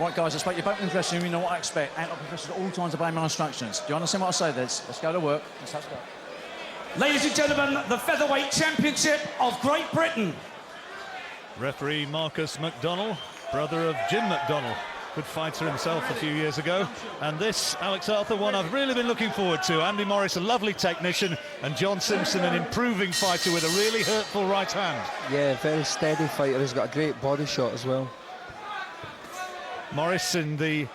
Right, guys, I expect you both in the dressing room. You know what I expect. Act like professors at all times obey my instructions. Do you understand what I say, Liz? Let's go to work. Let's go. Ladies and gentlemen, the Featherweight Championship of Great Britain. Referee Marcus McDonnell, brother of Jim McDonnell. Good fighter himself a few years ago. And this, Alex Arthur, one I've really been looking forward to. Andy Morris, a lovely technician, and John Simpson, an improving fighter with a really hurtful right hand. Yeah, very steady fighter. He's got a great body shot as well. Morris in the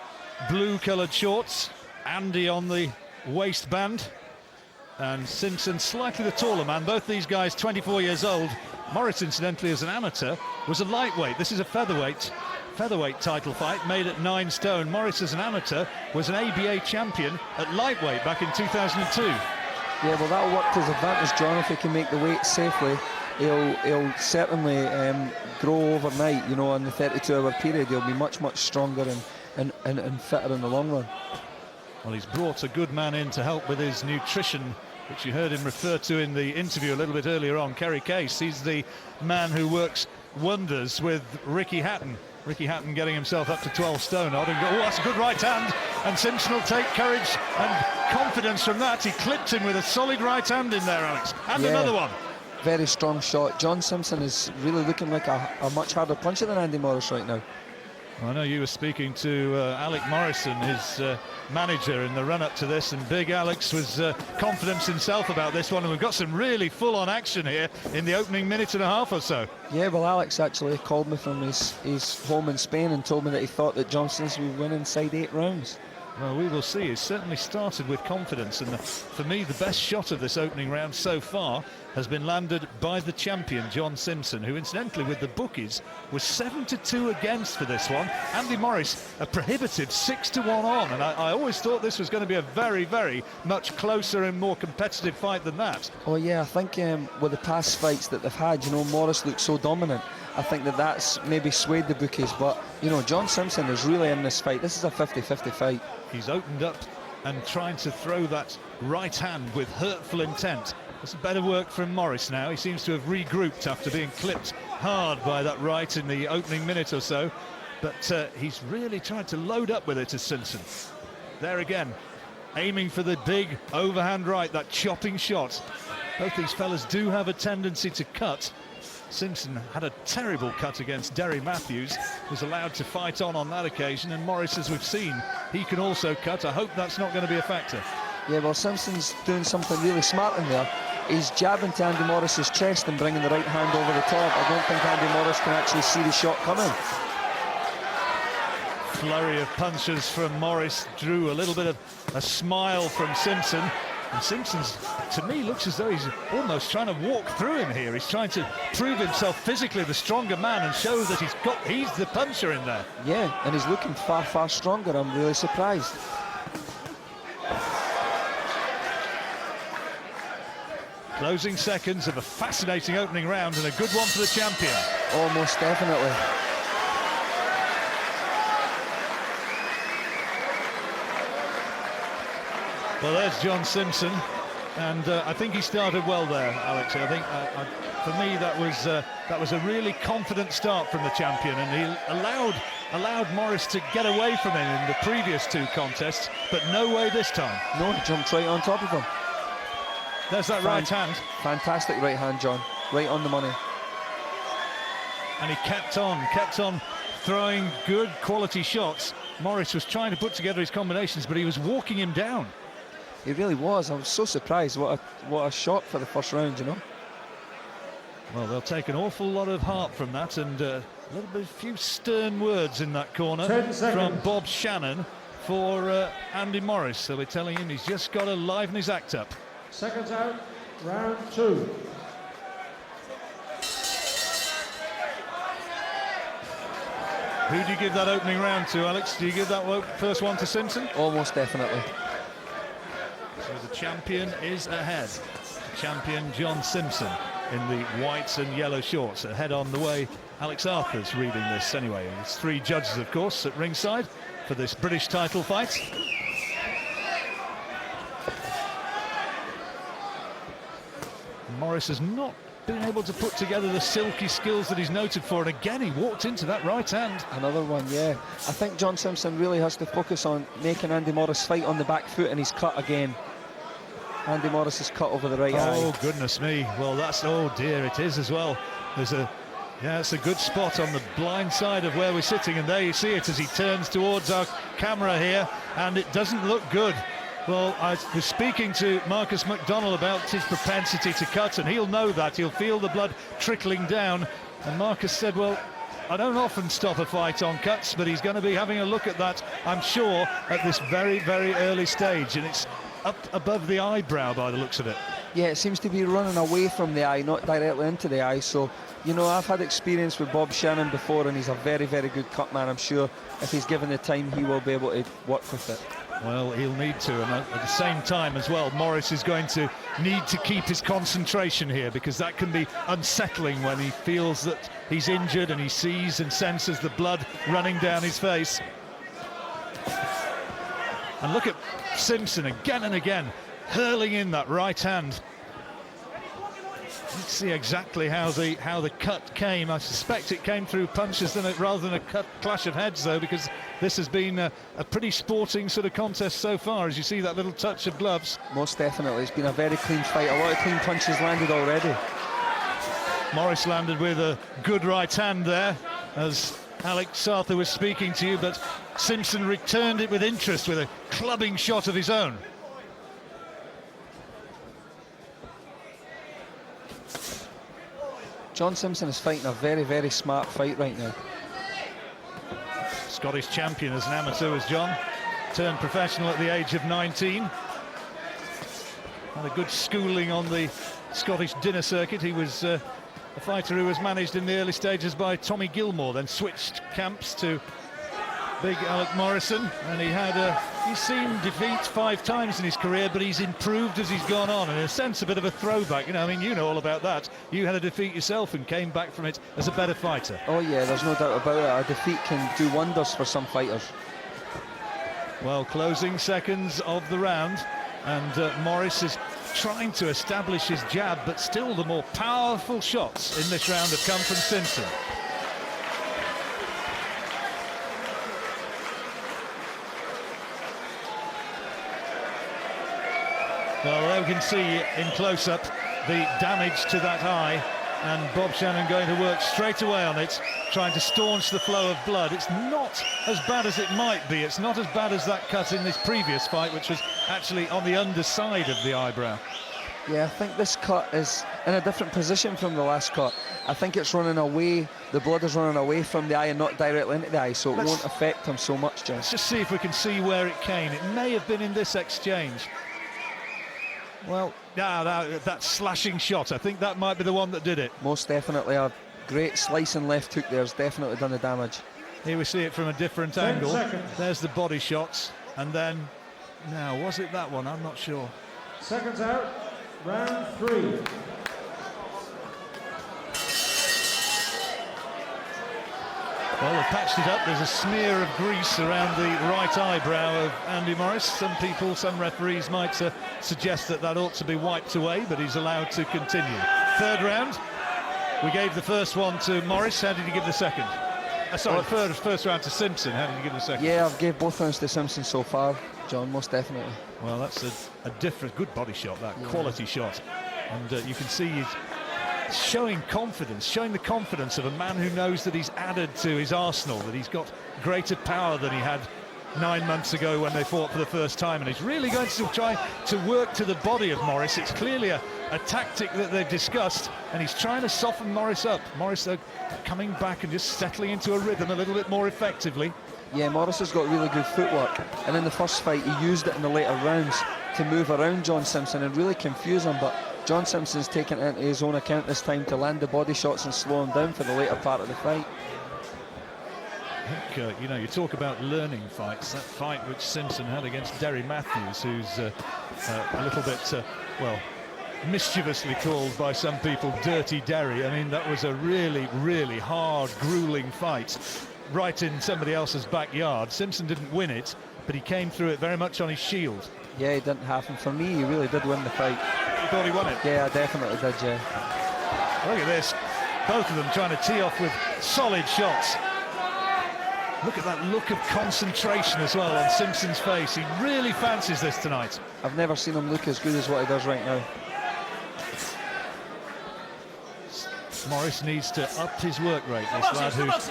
blue-coloured shorts, Andy on the waistband, and Simpson slightly the taller man. Both these guys 24 years old. Morris, incidentally, as an amateur, was a lightweight. This is a featherweight title fight made at 9 stone. Morris, as an amateur, was an ABA champion at lightweight back in 2002. Yeah, well, that'll work to his advantage, John, if he can make the weight safely. He'll certainly grow overnight, you know, in the 32-hour period. He'll be much stronger and fitter in the long run. Well, he's brought a good man in to help with his nutrition, which you heard him refer to in the interview a little bit earlier on. Kerry Case, he's the man who works wonders with Ricky Hatton. Ricky Hatton getting himself up to 12 stone odd, and oh, that's a good right hand, and Simpson will take courage and confidence from that. He clipped him with a solid right hand in there, Alex, and yeah, another one. Very strong shot. John Simpson is really looking like a much harder puncher than Andy Morris right now. I know you were speaking to Alec Morrison, his manager, in the run-up to this, and big Alex was confident himself about this one, and we've got some really full-on action here in the opening minute and a half or so. Yeah, well, Alex actually called me from his home in Spain and told me that he thought that Johnson would win inside 8 rounds. Well, we will see. He's certainly started with confidence, and for me, the best shot of this opening round so far has been landed by the champion, John Simpson, who, incidentally, with the bookies, was 7-2 against for this one. Andy Morris, a prohibitive 6-1 on, and I always thought this was going to be a very much closer and more competitive fight than that. Oh, yeah, I think with the past fights that they've had, you know, Morris looked so dominant. I think that's maybe swayed the bookies, but, you know, John Simpson is really in this fight. This is a 50-50 fight. He's opened up and trying to throw that right hand with hurtful intent. It's better work from Morris now. He seems to have regrouped after being clipped hard by that right in the opening minute or so. But he's really tried to load up with it as Simpson. There again, aiming for the big overhand right, that chopping shot. Both these fellas do have a tendency to cut. Simpson had a terrible cut against Derry Matthews, was allowed to fight on that occasion, and Morris, as we've seen, he can also cut. I hope that's not going to be a factor. Yeah, well, Simpson's doing something really smart in there. He's jabbing to Andy Morris's chest and bringing the right hand over the top. I don't think Andy Morris can actually see the shot coming. Flurry of punches from Morris drew a little bit of a smile from Simpson. And Simpson's, to me, looks as though he's almost trying to walk through him here. He's trying to prove himself physically the stronger man and show that he's the puncher in there. Yeah, and he's looking far stronger. I'm really surprised. Closing seconds of a fascinating opening round, and a good one for the champion. Almost definitely. Well, there's John Simpson, and I think he started well there, Alex. I think, for me, that was a really confident start from the champion, and he allowed Morris to get away from him in the previous 2 contests, but no way this time. No, he jumped right on top of him. There's that right hand. Fantastic right hand, John. Right on the money. And he kept on throwing good quality shots. Morris was trying to put together his combinations, but he was walking him down. He really was. I was so surprised. What a shot for the first round, you know. Well, they'll take an awful lot of heart from that, and a few stern words in that corner from Bob Shannon for Andy Morris. They'll be telling him he's just got to liven his act up. Seconds out, round 2. Who do you give that opening round to, Alex? Do you give that first one to Simpson? Almost definitely. So the champion is ahead. Champion John Simpson in the whites and yellow shorts. Ahead on the way, Alex Arthur's reading this anyway. There's 3 judges, of course, at ringside for this British title fight. Morris has not been able to put together the silky skills that he's noted for, and again he walked into that right hand. Another one, yeah. I think John Simpson really has to focus on making Andy Morris fight on the back foot, and he's cut again. Andy Morris is cut over the right eye. Oh goodness me, well that's, oh dear, it is as well. There's a, yeah, it's a good spot on the blind side of where we're sitting, and there you see it as he turns towards our camera here, and it doesn't look good. Well, I was speaking to Marcus McDonnell about his propensity to cut, and he'll know that. He'll feel the blood trickling down. And Marcus said, well, I don't often stop a fight on cuts, but he's going to be having a look at that, I'm sure, at this very, very early stage. And it's up above the eyebrow by the looks of it. Yeah, it seems to be running away from the eye, not directly into the eye. So, you know, I've had experience with Bob Shannon before, and he's a very, very good cut man. I'm sure if he's given the time, he will be able to work with it. Well, he'll need to, and at the same time as well, Morris is going to need to keep his concentration here, because that can be unsettling when he feels that he's injured and he sees and senses the blood running down his face. And look at Simpson again and again, hurling in that right hand. Let's see exactly how the cut came. I suspect it came through punches rather than a clash of heads, though, because this has been a pretty sporting sort of contest so far, as you see that little touch of gloves. Most definitely, it's been a very clean fight. A lot of clean punches landed already. Morris landed with a good right hand there, as Alex Arthur was speaking to you, but Simpson returned it with interest with a clubbing shot of his own. John Simpson is fighting a very, very smart fight right now. Scottish champion as an amateur was John, turned professional at the age of 19. Had a good schooling on the Scottish dinner circuit. He was a fighter who was managed in the early stages by Tommy Gilmore, then switched camps to big Alec Morrison, and he's seen defeats 5 times in his career, but he's improved as he's gone on, and in a sense a bit of a throwback. You know, I mean, you know all about that. You had a defeat yourself and came back from it as a better fighter. Oh yeah, there's no doubt about it. A defeat can do wonders for some fighters. Well, closing seconds of the round, and Morris is trying to establish his jab, but still the more powerful shots in this round have come from Simpson. Well, there we can see in close-up the damage to that eye, and Bob Shannon going to work straight away on it, trying to staunch the flow of blood. It's not as bad as it might be. It's not as bad as that cut in this previous fight, which was actually on the underside of the eyebrow. Yeah, I think this cut is in a different position from the last cut. I think it's running away, the blood is running away from the eye and not directly into the eye, so it won't affect him so much, John. Let's just see if we can see where it came. It may have been in this exchange. Well, that slashing shot, I think that might be the one that did it. Most definitely. A great slicing left hook there has definitely done the damage. Here we see it from a different 10 angle. seconds. There's the body shots, and then, now, was it that one? I'm not sure. Seconds out, round 3. Well, they've patched it up. There's a smear of grease around the right eyebrow of Andy Morris. Some people, some referees might suggest that ought to be wiped away, but he's allowed to continue. Third round. We gave the first one to Morris. How did you give the second? Sorry, first round to Simpson. How did you give the second? Yeah, I've gave both rounds to Simpson so far, John, most definitely. Well, that's a different, good body shot, that quality shot. And you can see he's showing confidence, showing the confidence of a man who knows that he's added to his arsenal, that he's got greater power than he had 9 months ago when they fought for the first time, and he's really going to try to work to the body of Morris. It's clearly a tactic that they've discussed, and he's trying to soften Morris up. Morris, though, coming back and just settling into a rhythm a little bit more effectively. Yeah, Morris has got really good footwork, and in the first fight he used it in the later rounds to move around John Simpson and really confuse him, but John Simpson's taken it into his own account this time to land the body shots and slow him down for the later part of the fight. I think, you know, you talk about learning fights. That fight which Simpson had against Derry Matthews, who's a little bit, well, mischievously called by some people Dirty Derry. I mean, that was a really, really hard, grueling fight right in somebody else's backyard. Simpson didn't win it, but he came through it very much on his shield. Yeah, he didn't have him. For me, he really did win the fight. You thought he won it? Yeah, I definitely did, yeah. Look at this. Both of them trying to tee off with solid shots. Look at that look of concentration as well on Simpson's face. He really fancies this tonight. I've never seen him look as good as what he does right now. Morris needs to up his work rate. This lad who's...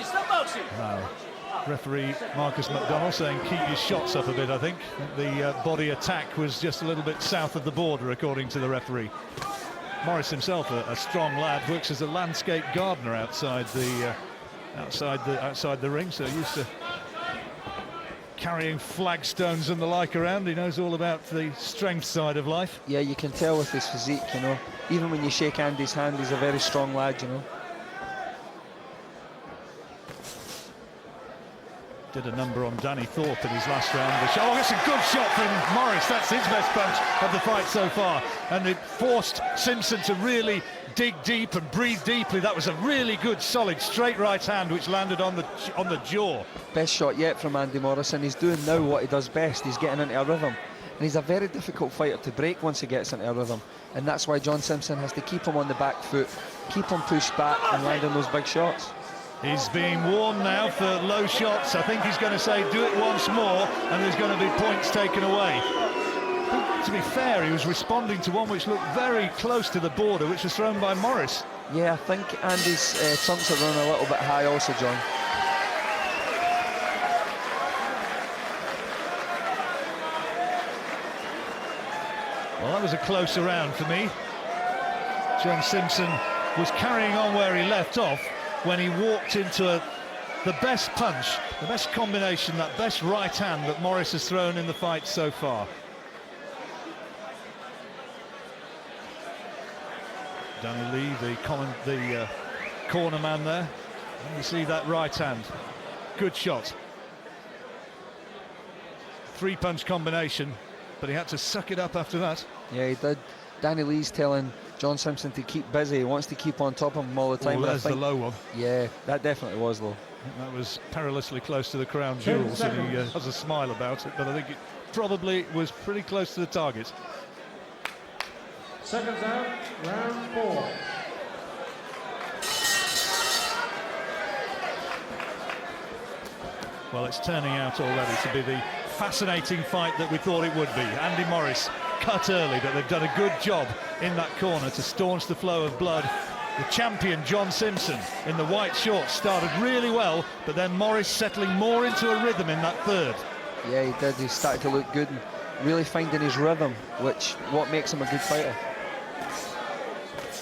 Referee Marcus McDonald saying keep your shots up a bit, I think. The body attack was just a little bit south of the border, according to the referee. Morris himself, a strong lad, works as a landscape gardener outside the ring, so used to carrying flagstones and the like around. He knows all about the strength side of life. Yeah, you can tell with his physique, you know. Even when you shake Andy's hand, he's a very strong lad, you know. Did a number on Danny Thorpe in his last round. Oh, that's a good shot from Morris. That's his best punch of the fight so far. And it forced Simpson to really dig deep and breathe deeply. That was a really good, solid, straight right hand which landed on the jaw. Best shot yet from Andy Morris, and he's doing now what he does best. He's getting into a rhythm. And he's a very difficult fighter to break once he gets into a rhythm. And that's why John Simpson has to keep him on the back foot, keep him pushed back and landing those big shots. He's being warned now for low shots. I think he's going to say do it once more and there's going to be points taken away. To be fair, he was responding to one which looked very close to the border, which was thrown by Morris. Yeah, I think Andy's trumps are running a little bit high also, John. Well, that was a closer round for me. John Simpson was carrying on where he left off when he walked into the best punch, the best combination, that best right hand that Morris has thrown in the fight so far. Danny Lee, the corner man there. And you see that right hand. Good shot. Three-punch combination, but he had to suck it up after that. Yeah, he did. Danny Lee's telling John Simpson to keep busy. He wants to keep on top of him all the time. Oh, there's the low one. Yeah, that definitely was low. I think that was perilously close to the crown jewels, and he has a smile about it, but I think it probably was pretty close to the target. Seconds out, round 4. Well, it's turning out already to be the fascinating fight that we thought it would be. Andy Morris cut early, but they've done a good job in that corner to staunch the flow of blood. The champion, John Simpson, in the white shorts, started really well, but then Morris settling more into a rhythm in that third. Yeah, he did. He started to look good and really finding his rhythm, what makes him a good fighter.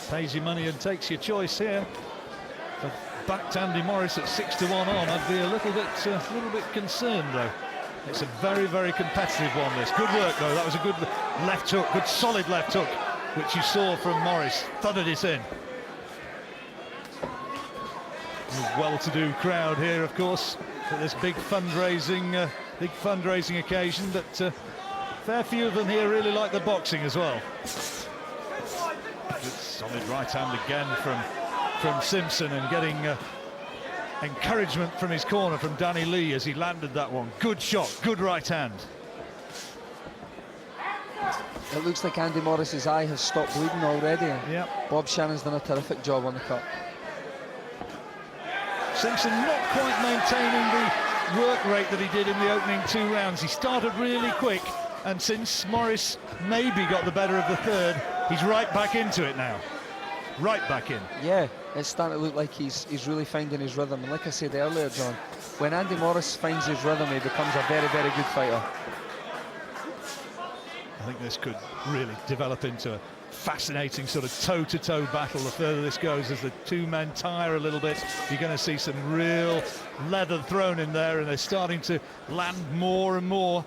Pays your money and takes your choice here. I've backed Andy Morris at 6-1 on. I'd be a little bit concerned though. It's a very, very competitive one, this. Good work though. That was a good left hook, good solid left hook, which you saw from Morris. Thudded it in. Well-to-do crowd here, of course, for this big fundraising occasion. But fair few of them here really like the boxing as well. Good solid right hand again from Simpson, and getting encouragement from his corner from Danny Lee as he landed that one. Good shot, good right hand. It looks like Andy Morris's eye has stopped bleeding already. Yep. Bob Shannon's done a terrific job on the cut. Simpson not quite maintaining the work rate that he did in the opening 2 rounds. He started really quick, and since Morris maybe got the better of the third, he's right back into it now. Right back in. Yeah, it's starting to look like he's really finding his rhythm. And like I said earlier, John, when Andy Morris finds his rhythm, he becomes a very, very good fighter. I think this could really develop into a fascinating sort of toe-to-toe battle. The further this goes, as the two men tire a little bit, you're going to see some real leather thrown in there, and they're starting to land more and more.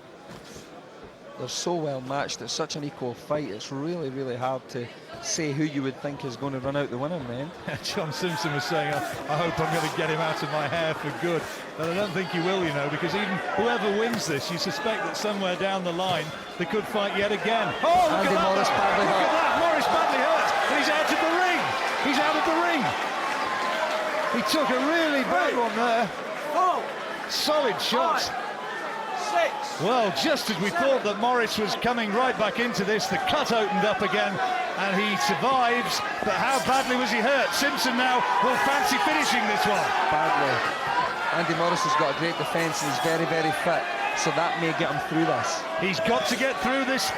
They're so well matched. It's such an equal fight. It's really, really hard to say who you would think is going to run out the winner, man. John Simpson was saying, I hope I'm going to get him out of my hair for good. But I don't think he will, you know, because even whoever wins this, you suspect that somewhere down the line they could fight yet again. Oh, look Andy at Morris that! badly Look hurt. at that! Morris badly hurt, and he's out of the ring. He's out of the ring. He took a really bad one there. Solid shot. Well, just as we thought that Morris was coming right back into this, the cut opened up again, and he survives. But how badly was he hurt? Simpson now will fancy finishing this one. Badly. Andy Morris has got a great defence and he's very, very fit, so that may get him through this. He's got to get through this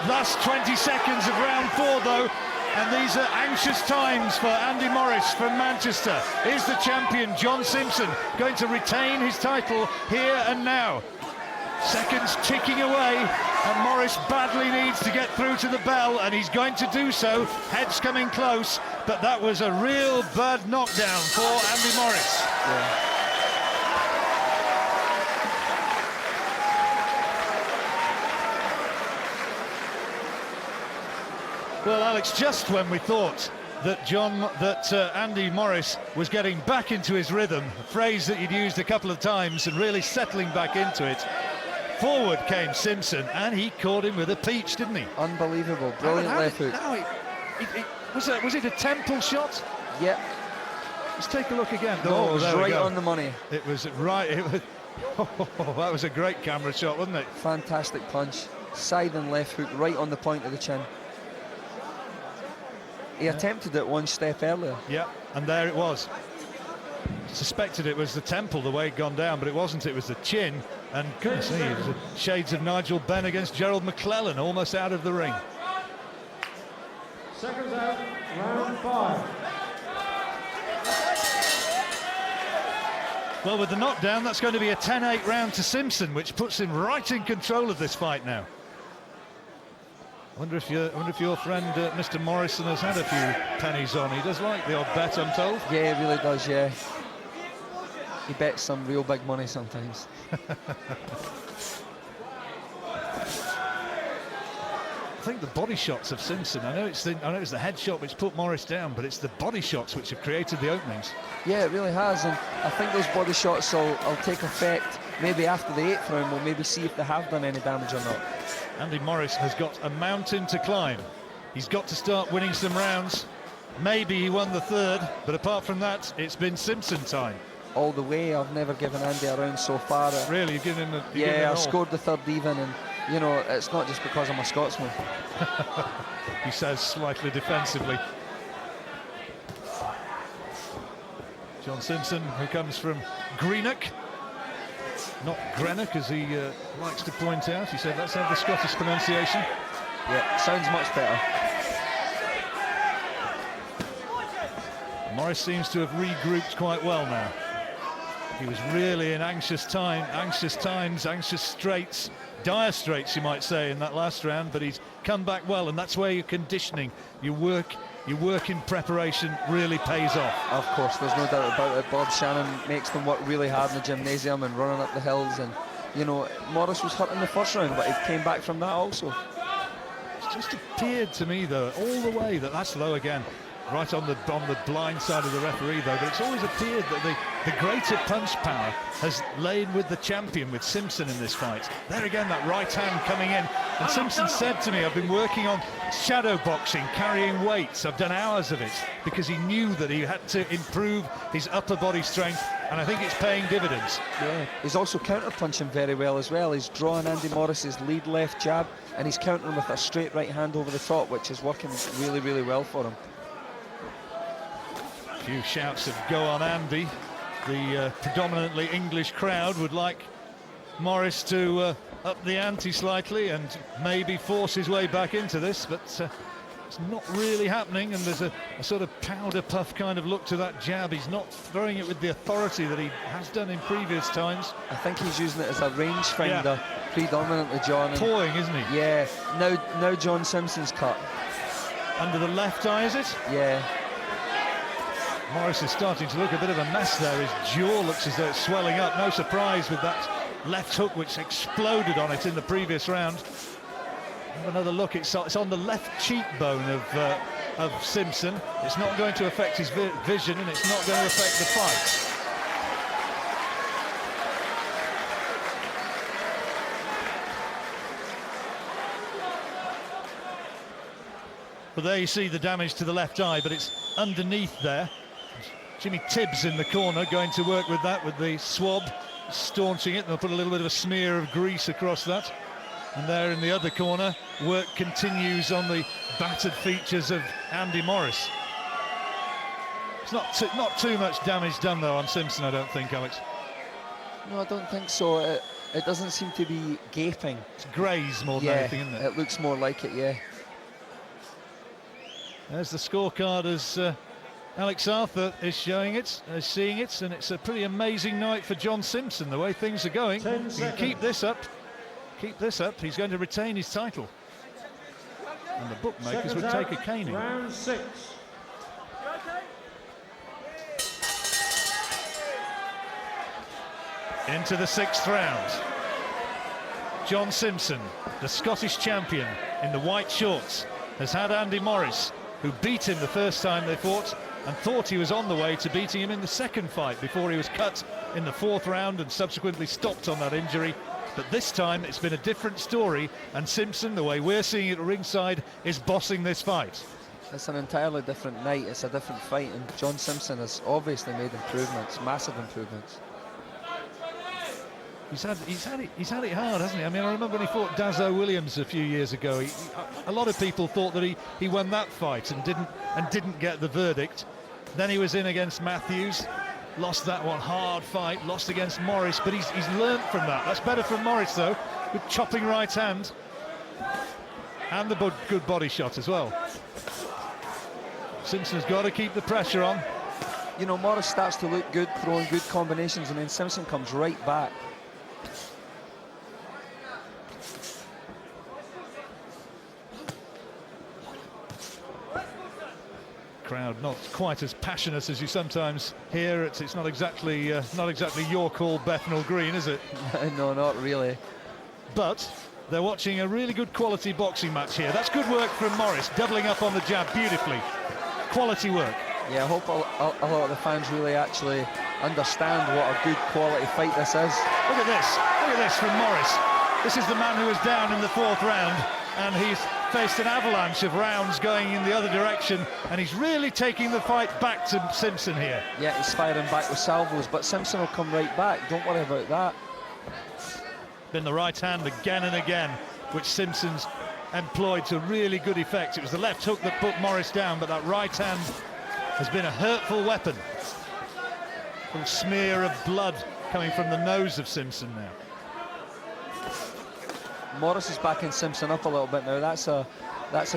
last 20 seconds of round 4, though. And these are anxious times for Andy Morris from Manchester. Is the champion, John Simpson, going to retain his title here and now? Seconds ticking away, and Morris badly needs to get through to the bell, and he's going to do so. Heads coming close, but that was a real bad knockdown for Andy Morris. Yeah. Well, Alex, just when we thought that Andy Morris was getting back into his rhythm, a phrase that he'd used a couple of times, and really settling back into it, forward came Simpson, and he caught him with a peach, didn't he? Unbelievable, brilliant left hook. Was it a temple shot? Yep. Let's take a look again. No, it was there we right go. on the money. It was right. It was. That was a great camera shot, wasn't it? Fantastic punch. Side and left hook right on the point of the chin. He attempted it one step earlier. Yeah, and there it was. Suspected it was the temple, the way it'd gone down, but it wasn't. It was the chin. And goodness me, it was the shades of Nigel Benn against Gerald McClellan, almost out of the ring. Seconds out, round 5. Well, with the knockdown, that's going to be a 10-8 round to Simpson, which puts him right in control of this fight now. I wonder if your friend Mr. Morrison has had a few pennies on. He does like the odd bet, I'm told. Yeah, he really does, yeah. He bets some real big money sometimes. I think the body shots of Simpson, I know it's the head shot which put Morris down, but it's the body shots which have created the openings. Yeah, it really has, and I think those body shots will take effect maybe after the 8th round. We'll maybe see if they have done any damage or not. Andy Morris has got a mountain to climb. He's got to start winning some rounds. Maybe he won the 3rd, but apart from that, it's been Simpson time. All the way, I've never given Andy a round so far. Really, you've given him a... Yeah, I scored the 3rd even, and you know, it's not just because I'm a Scotsman. He says slightly defensively. John Simpson, who comes from Greenock, not Greenock, as he likes to point out. He said, let's have the Scottish pronunciation. Yeah, sounds much better. Morris seems to have regrouped quite well now. He was really in anxious straits, dire straits, you might say, in that last round, but he's come back well, and that's where your conditioning, your work in preparation really pays off. Of course, there's no doubt about it. Bob Shannon makes them work really hard in the gymnasium and running up the hills, and you know, Morris was hurt in the 1st round, but he came back from that also. It's just appeared to me, though, all the way that that's low again. Right on the blind side of the referee, though, but it's always appeared that the greater punch power has lain with the champion, with Simpson, in this fight. There again, that right hand coming in, and Simpson said to me, I've been working on shadow boxing, carrying weights, I've done hours of it, because he knew that he had to improve his upper body strength, and I think it's paying dividends. Yeah, he's also counter-punching very well as well. He's drawing Andy Morris's lead left jab, and he's countering with a straight right hand over the top, which is working really, really well for him. A few shouts of go on Andy. The predominantly English crowd would like Morris to up the ante slightly and maybe force his way back into this, but it's not really happening, and there's a sort of powder puff kind of look to that jab. He's not throwing it with the authority that he has done in previous times. I think he's using it as a rangefinder, predominantly, John. And Pawing, isn't he? yeah, now John Simpson's cut. Under the left eye, is it? Yeah. Morris is starting to look a bit of a mess there. His jaw looks as though it's swelling up. No surprise with that left hook which exploded on it in the previous round. Have another look. It's on the left cheekbone of Simpson. It's not going to affect his vision, and it's not going to affect the fight. But there you see the damage to the left eye, but it's underneath there. Jimmy Tibbs in the corner going to work with that, with the swab. staunching it. They'll put a little bit of a smear of grease across that. And there in the other corner, work continues on the battered features of Andy Morris. It's not too much damage done though on Simpson, I don't think, Alex. No, I don't think so. It doesn't seem to be gaping. It's graze more than anything, isn't it? It looks more like it, yeah. There's the scorecard as Alex Arthur is showing it, seeing it, and it's a pretty amazing night for John Simpson, the way things are going. 10 He can keep this up, he's going to retain his title. And the bookmakers Seconds would out, take a caning. Round 6. Into the 6th round. John Simpson, the Scottish champion in the white shorts, has had Andy Morris, who beat him the first time they fought and thought he was on the way to beating him in the second fight before he was cut in the 4th round and subsequently stopped on that injury. But this time it's been a different story, and Simpson, the way we're seeing it at ringside, is bossing this fight. It's an entirely different night, it's a different fight, and John Simpson has obviously made improvements, massive improvements. He's had it hard, hasn't he? I mean, I remember when he fought Dazzo Williams a few years ago. A lot of people thought that he won that fight and didn't get the verdict. Then he was in against Matthews, lost that one, hard fight, lost against Morris, but he's learnt from that. That's better from Morris though, with chopping right hand and the good body shot as well. Simpson's got to keep the pressure on. You know, Morris starts to look good, throwing good combinations, and then Simpson comes right back. Crowd not quite as passionate as you sometimes hear. It's not exactly your call, Bethnal Green, is it? No, not really. But they're watching a really good quality boxing match here. That's good work from Morris, doubling up on the jab beautifully. Quality work. Yeah, I hope a lot of the fans really actually understand what a good quality fight this is. Look at this from Morris. This is the man who was down in the 4th round, and he's faced an avalanche of rounds going in the other direction, and he's really taking the fight back to Simpson here. Yeah, he's firing back with salvos, but Simpson will come right back. Don't worry about that. Been the right hand again and again, which Simpson's employed to really good effect. It was the left hook that put Morris down, but that right hand has been a hurtful weapon. A little smear of blood coming from the nose of Simpson now. Morris is backing Simpson up a little bit now. That's a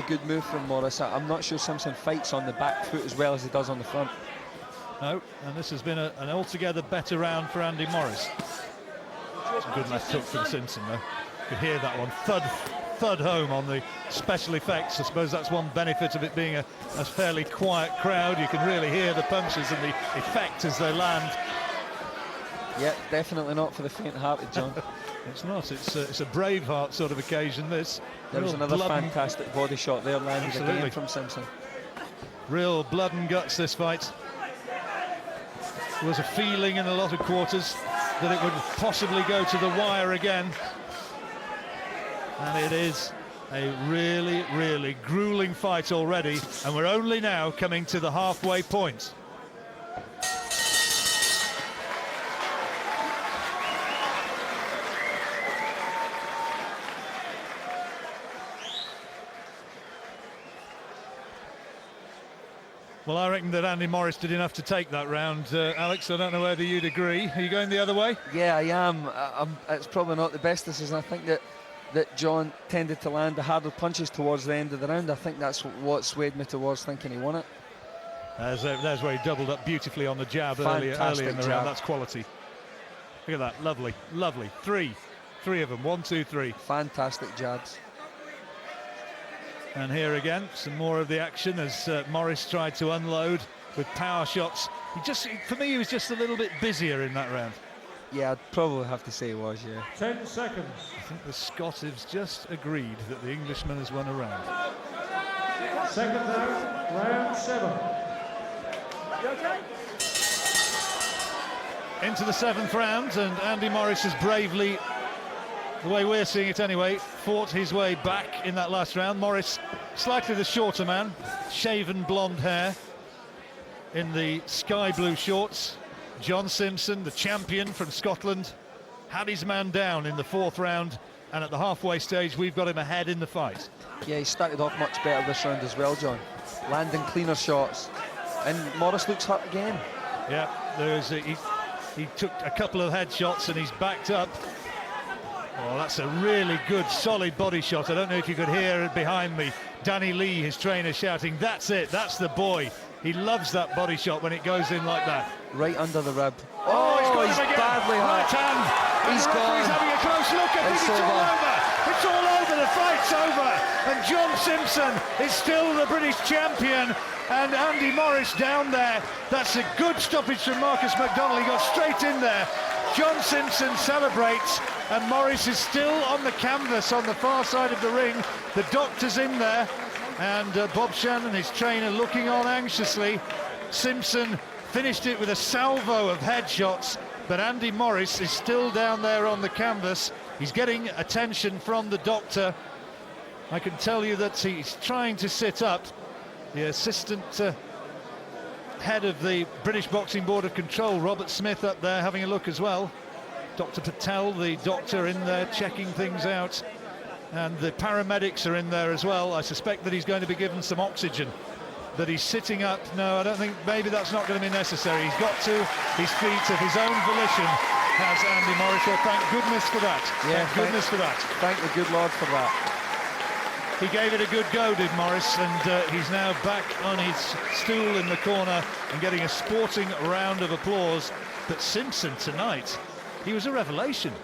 good move from Morris. I'm not sure Simpson fights on the back foot as well as he does on the front. No, and this has been an altogether better round for Andy Morris. It's a good left hook from Simpson though. You could hear that one thud home on the special effects. I suppose that's one benefit of it being a fairly quiet crowd. You can really hear the punches and the effect as they land. Yeah, definitely not for the faint-hearted, John. It's not. It's a Braveheart sort of occasion, this. There was another fantastic body shot there landed again from Simpson. Real blood and guts, this fight. There was a feeling in a lot of quarters that it would possibly go to the wire again. And it is a really, really gruelling fight already, and we're only now coming to the halfway point. Well, I reckon that Andy Morris did enough to take that round, Alex. I don't know whether you'd agree. Are you going the other way? Yeah, I am. It's probably not the best decision. I think that John tended to land the harder punches towards the end of the round. I think that's what swayed me towards thinking he won it. There's where he doubled up beautifully on the jab earlier in the jab. round. That's quality. Look at that, lovely. Three of them, 1, 2, 3. Fantastic jabs. And here again, some more of the action as Morris tried to unload with power shots. For me, he was just a little bit busier in that round. Yeah, I'd probably have to say he was, yeah. 10 seconds. I think the Scot has just agreed that the Englishman has won a round. Second round, round 7. You okay? Into the 7th round, and Andy Morris has bravely, the way we're seeing it anyway, fought his way back in that last round. Morris, slightly the shorter man, shaven blonde hair in the sky blue shorts. John Simpson, the champion from Scotland, had his man down in the 4th round, and at the halfway stage we've got him ahead in the fight. Yeah, he started off much better this round as well, John. Landing cleaner shots. And Morris looks hurt again. Yeah, he took a couple of headshots and he's backed up. Oh, that's a really good, solid body shot. I don't know if you could hear it behind me. Danny Lee, his trainer, shouting, "That's it, that's the boy." He loves that body shot when it goes in like that. Right under the rib. Oh, he's badly right hurt. hand. He's And the gone. referee's having a close look. I think it's all over. It's all over. The fight's over. And John Simpson is still the British champion. And Andy Morris down there. That's a good stoppage from Marcus McDonald. He got straight in there. John Simpson celebrates, and Morris is still on the canvas on the far side of the ring. The doctor's in there, and Bob Shannon, his trainer, looking on anxiously. Simpson finished it with a salvo of headshots, but Andy Morris is still down there on the canvas. He's getting attention from the doctor. I can tell you that he's trying to sit up. The assistant head of the British Boxing Board of Control, Robert Smith, up there having a look as well. Dr. Patel, the doctor, in there checking things out, and the paramedics are in there as well. I suspect that he's going to be given some oxygen. That he's sitting up. No, I don't think, maybe that's not going to be necessary. He's got to his feet of his own volition, has Andy Morris. Well, thank goodness for that. Yeah, thank goodness for that. Thank the good Lord for that. He gave it a good go, did Morris, and he's now back on his stool in the corner and getting a sporting round of applause. But Simpson tonight, he was a revelation.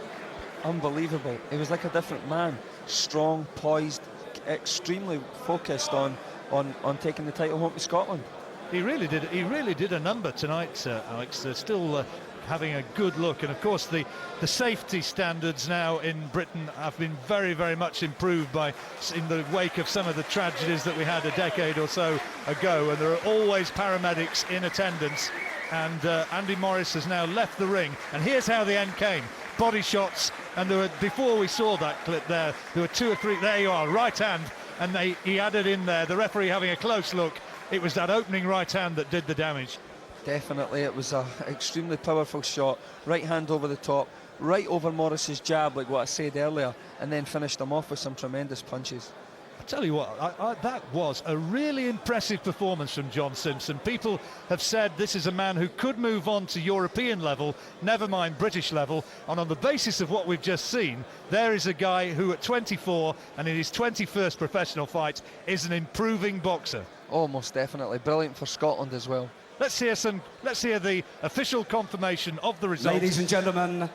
Unbelievable. He was like a different man. Strong, poised, extremely focused on taking the title home to Scotland. He really did a number tonight, Alex. They're still having a good look, and of course the safety standards now in Britain have been very, very much improved in the wake of some of the tragedies that we had a decade or so ago, and there are always paramedics in attendance. And Andy Morris has now left the ring, and here's how the end came. Body shots, and before we saw that clip there were 2 or 3. There you are, right hand, and he added in there, the referee having a close look. It was that opening right hand that did the damage. Definitely, it was an extremely powerful shot. Right hand over the top, right over Morris's jab, like what I said earlier, and then finished him off with some tremendous punches. I tell you what, that was a really impressive performance from John Simpson. People have said this is a man who could move on to European level, never mind British level, and on the basis of what we've just seen, there is a guy who at 24 and in his 21st professional fight is an improving boxer. Oh, most definitely. Brilliant for Scotland as well. Let's hear the official confirmation of the result. Ladies and gentlemen,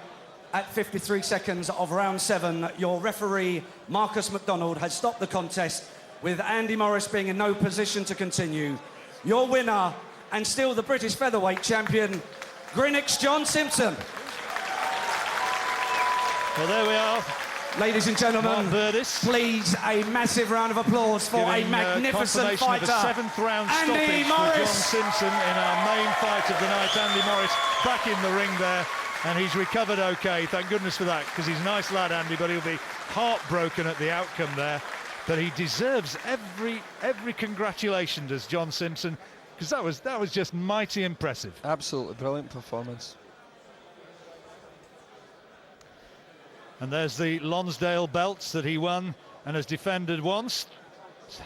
at 53 seconds of round 7, your referee, Marcus McDonald, has stopped the contest, with Andy Morris being in no position to continue. Your winner, and still the British Featherweight champion, Greenwich's John Simpson. Well, there we are. Ladies and gentlemen, please, a massive round of applause for a magnificent fighter, of a 7th round Andy stoppage Morris. for John Simpson in our main fight of the night. Andy Morris back in the ring there, and he's recovered okay, thank goodness for that, because he's a nice lad, Andy, but he'll be heartbroken at the outcome there. But he deserves every congratulation, does John Simpson, because that was just mighty impressive. Absolutely brilliant performance. And there's the Lonsdale belts that he won and has defended once,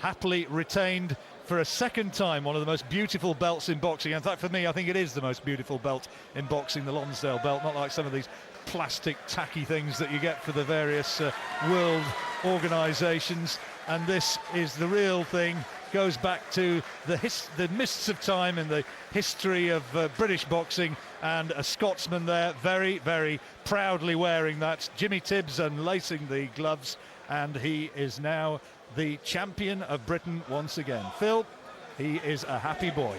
happily retained for a second time, one of the most beautiful belts in boxing. In fact, for me, I think it is the most beautiful belt in boxing, the Lonsdale belt, not like some of these plastic tacky things that you get for the various world organisations. And this is the real thing. Goes back to the mists of time in the history of British boxing, and a Scotsman there very, very proudly wearing that. Jimmy Tibbs unlacing the gloves, and he is now the champion of Britain once again. Phil, he is a happy boy.